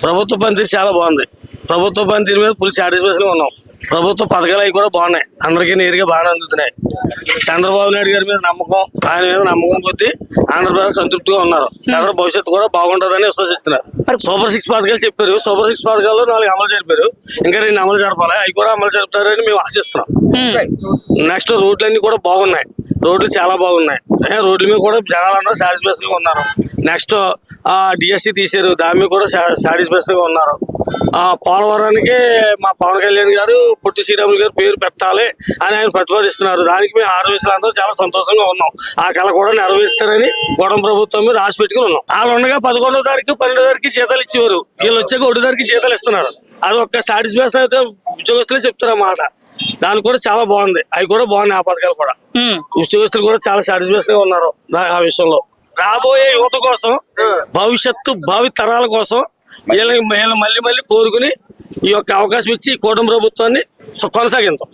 ప్రభుత్వ పనితీరు చాలా బాగుంది. ప్రభుత్వ పనితీరు మీద ఫుల్ సాటిస్ఫాక్షన్ ఉన్నాం. ప్రభుత్వ పథకాలు అవి కూడా బాగున్నాయి, అందరికీ నేరుగా బాగానే అందుతున్నాయి. చంద్రబాబు నాయుడు గారి మీద నమ్మకం, ఆయన మీద నమ్మకం కొద్దీ ఆంధ్రప్రదేశ్ సంతృప్తిగా ఉన్నారు. అందరూ భవిష్యత్తు కూడా బాగుంటుందని విశ్వసిస్తున్నారు. సూపర్ 6 పథకాలు చెప్పారు. సూపర్ 6 పథకాల్లో 4 అమలు జరిపారు, ఇంకా 2 అమలు జరపాలి. అవి కూడా అమలు జరుపుతారని మేము ఆశిస్తున్నాం. నెక్స్ట్ రోడ్లన్నీ కూడా బాగున్నాయి, రోడ్లు చాలా బాగున్నాయి. రోడ్ల మీద కూడా జనాలందరూ సాటిస్ఫాక్షన్ గా ఉన్నారు. నెక్స్ట్ డిఎస్సి తీసారు, దాని మీద కూడా సాటిస్ఫాక్షన్ గా ఉన్నారు. పోలవరానికి మా పవన్ కళ్యాణ్ గారు, పొట్టి శ్రీరాములు గారు పేరు పెట్టాలి అని ఆయన ప్రతిపాదిస్తున్నారు. దానికి మేము ఆర్వీసులందరూ చాలా సంతోషంగా ఉన్నాం. ఆ కళ కూడా నెరవేర్తారని కూటమి ప్రభుత్వం మీద ఆశ పెట్టుకుని ఉన్నాం. వాళ్ళు ఉండగా 11వ తారీఖు 12వ తారీఖు జీతాలు ఇచ్చేవారు, వీళ్ళు వచ్చాక 1వ తారీఖు జీతాలు ఇస్తున్నారు. అది ఒక్క సాటిస్ఫాక్షన్ అయితే ఉద్యోగస్తులే చెప్తారు అన్నమాట. దాని కూడా చాలా బాగుంది, అవి కూడా బాగున్నాయి. ఆ పథకాలు కూడా ఉద్యోగస్తులు కూడా చాలా సాటిస్ఫాక్షన్ గా ఉన్నారు. ఆ విషయంలో రాబోయే యువత కోసం, భవిష్యత్తు భావి తరాల కోసం వీళ్ళని మళ్ళీ కోరుకుని ఈ యొక్క అవకాశం ఇచ్చి కూటమి ప్రభుత్వాన్ని కొనసాగిద్దాం.